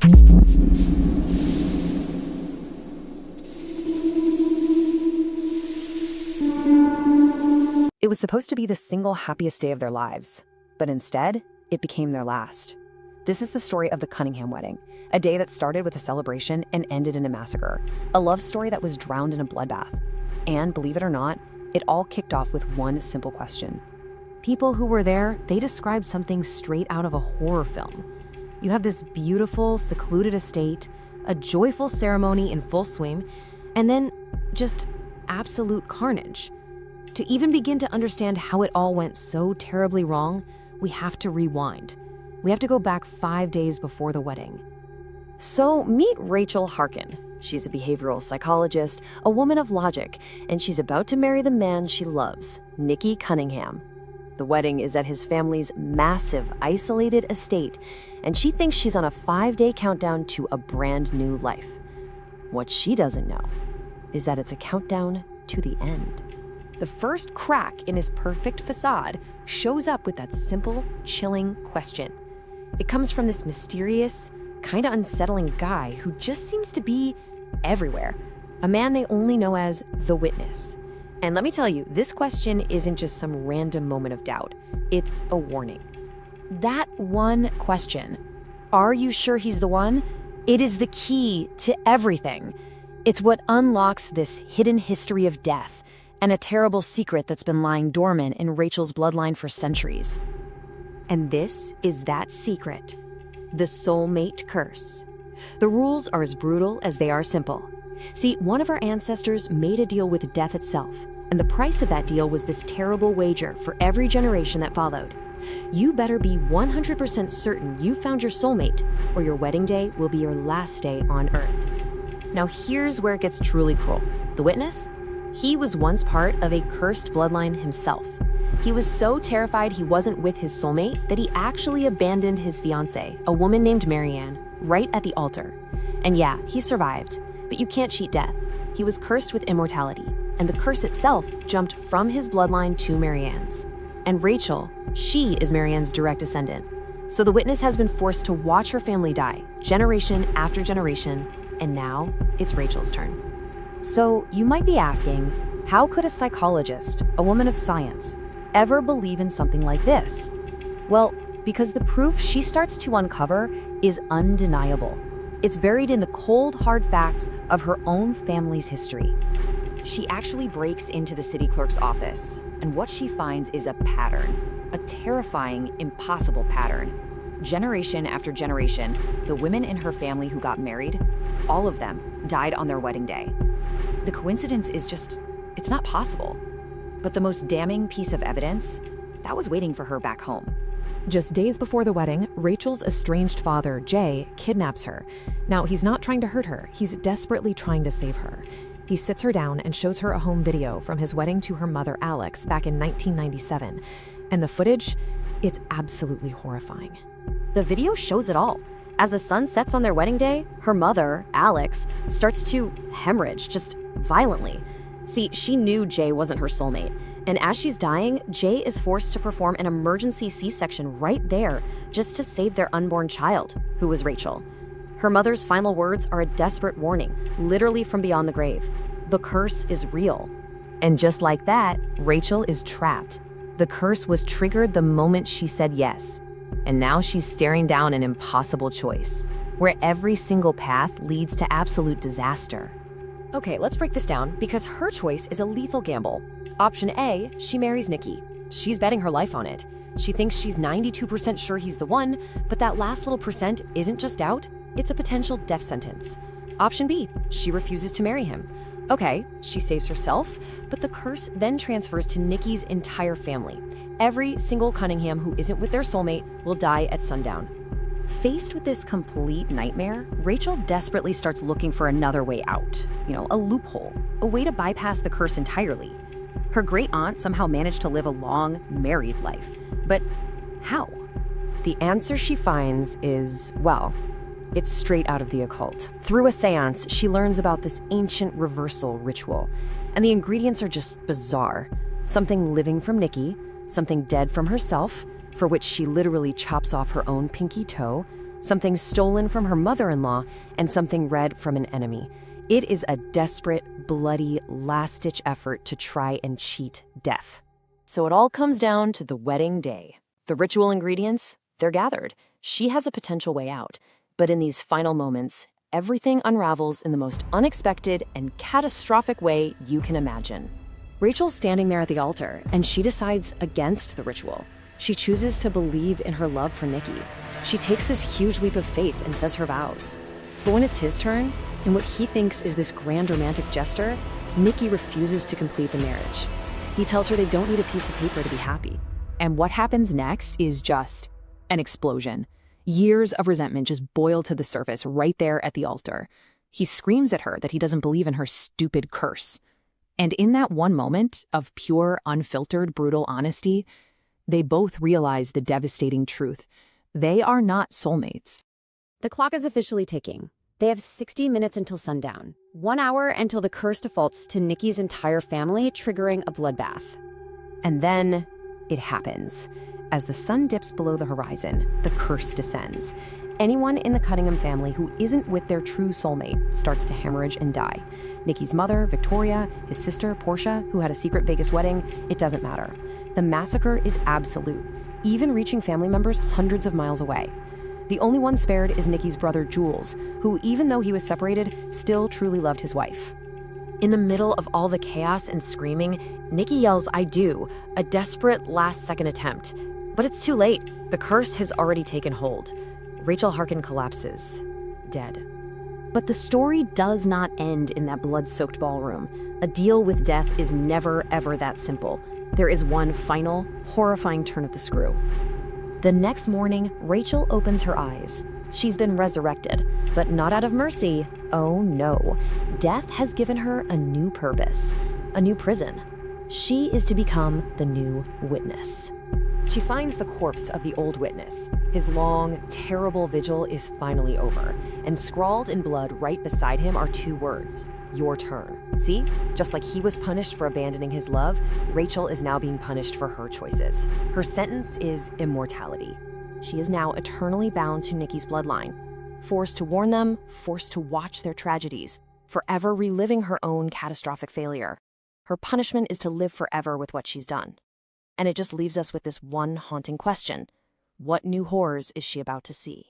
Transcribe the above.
It was supposed to be the single happiest day of their lives, but instead, it became their last. This is the story of the Cunningham wedding, a day that started with a celebration and ended in a massacre, a love story that was drowned in a bloodbath. And believe it or not, it all kicked off with one simple question. People who were there, they described something straight out of a horror film. You have this beautiful, secluded estate, a joyful ceremony in full swing, and then just absolute carnage. To even begin to understand how it all went so terribly wrong, we have to rewind. We have to go back 5 days before the wedding. So meet Rachel Harkin. She's a behavioral psychologist, a woman of logic, and she's about to marry the man she loves, Nicky Cunningham. The wedding is at his family's massive, isolated estate, and she thinks she's on a 5-day countdown to a brand new life. What she doesn't know is that it's a countdown to the end. The first crack in his perfect facade shows up with that simple, chilling question. It comes from this mysterious, kind of unsettling guy who just seems to be everywhere, a man they only know as the Witness. And let me tell you, this question isn't just some random moment of doubt. It's a warning. That one question, are you sure he's the one? It is the key to everything. It's what unlocks this hidden history of death and a terrible secret that's been lying dormant in Rachel's bloodline for centuries. And this is that secret, the Soulmate curse. The rules are as brutal as they are simple. See, one of our ancestors made a deal with death itself, and the price of that deal was this terrible wager for every generation that followed. You better be 100% certain you found your soulmate, or your wedding day will be your last day on Earth. Now here's where it gets truly cruel. The Witness? He was once part of a cursed bloodline himself. He was so terrified he wasn't with his soulmate that he actually abandoned his fiancée, a woman named Marianne, right at the altar. And yeah, he survived, but you can't cheat death. He was cursed with immortality, and the curse itself jumped from his bloodline to Marianne's. And Rachel, she is Marianne's direct descendant. So the Witness has been forced to watch her family die, generation after generation, and now it's Rachel's turn. So you might be asking, how could a psychologist, a woman of science, ever believe in something like this? Well, because the proof she starts to uncover is undeniable. It's buried in the cold, hard facts of her own family's history. She actually breaks into the city clerk's office, and what she finds is a pattern, a terrifying, impossible pattern. Generation after generation, the women in her family who got married, all of them died on their wedding day. The coincidence is just, it's not possible. But the most damning piece of evidence, that was waiting for her back home. Just days before the wedding, Rachel's estranged father, Jay, kidnaps her. Now, he's not trying to hurt her, he's desperately trying to save her. He sits her down and shows her a home video from his wedding to her mother, Alex, back in 1997. And the footage, it's absolutely horrifying. The video shows it all. As the sun sets on their wedding day, her mother, Alex, starts to hemorrhage, just violently. See, she knew Jay wasn't her soulmate, and as she's dying, Jay is forced to perform an emergency C-section right there just to save their unborn child, who was Rachel. Her mother's final words are a desperate warning, literally from beyond the grave. The curse is real. And just like that, Rachel is trapped. The curse was triggered the moment she said yes. And now she's staring down an impossible choice, where every single path leads to absolute disaster. Okay, let's break this down, because her choice is a lethal gamble. Option A, she marries Nicky. She's betting her life on it. She thinks she's 92% sure he's the one, but that last little percent isn't just doubt, it's a potential death sentence. Option B, she refuses to marry him. Okay, she saves herself, but the curse then transfers to Nicky's entire family. Every single Cunningham who isn't with their soulmate will die at sundown. Faced with this complete nightmare, Rachel desperately starts looking for another way out. A loophole, a way to bypass the curse entirely. Her great aunt somehow managed to live a long, married life. But how? The answer she finds is, well, it's straight out of the occult. Through a seance, she learns about this ancient reversal ritual, and the ingredients are just bizarre. Something living from Nicky, something dead from herself, for which she literally chops off her own pinky toe, something stolen from her mother-in-law, and something read from an enemy. It is a desperate, bloody, last-ditch effort to try and cheat death. So it all comes down to the wedding day. The ritual ingredients, they're gathered. She has a potential way out. But in these final moments, everything unravels in the most unexpected and catastrophic way you can imagine. Rachel's standing there at the altar, and she decides against the ritual. She chooses to believe in her love for Nicky. She takes this huge leap of faith and says her vows. But when it's his turn, in what he thinks is this grand romantic gesture, Nicky refuses to complete the marriage. He tells her they don't need a piece of paper to be happy. And what happens next is just an explosion. Years of resentment just boil to the surface right there at the altar. He screams at her that he doesn't believe in her stupid curse. And in that one moment of pure, unfiltered, brutal honesty, they both realize the devastating truth. They are not soulmates. The clock is officially ticking. They have 60 minutes until sundown, 1 hour until the curse defaults to Nicky's entire family, triggering a bloodbath. And then it happens. As the sun dips below the horizon, the curse descends. Anyone in the Cunningham family who isn't with their true soulmate starts to hemorrhage and die. Nicky's mother, Victoria, his sister, Portia, who had a secret Vegas wedding, it doesn't matter. The massacre is absolute, even reaching family members hundreds of miles away. The only one spared is Nicky's brother, Jules, who, even though he was separated, still truly loved his wife. In the middle of all the chaos and screaming, Nicky yells, "I do," a desperate last-second attempt. But it's too late. The curse has already taken hold. Rachel Harkin collapses, dead. But the story does not end in that blood-soaked ballroom. A deal with death is never, ever that simple. There is one final, horrifying turn of the screw. The next morning, Rachel opens her eyes. She's been resurrected, but not out of mercy. Oh no. Death has given her a new purpose, a new prison. She is to become the new witness. She finds the corpse of the old witness. His long, terrible vigil is finally over, and scrawled in blood right beside him are 2 words: your turn. See? Just like he was punished for abandoning his love, Rachel is now being punished for her choices. Her sentence is immortality. She is now eternally bound to Nicky's bloodline, forced to warn them, forced to watch their tragedies, forever reliving her own catastrophic failure. Her punishment is to live forever with what she's done. And it just leaves us with this one haunting question: what new horrors is she about to see?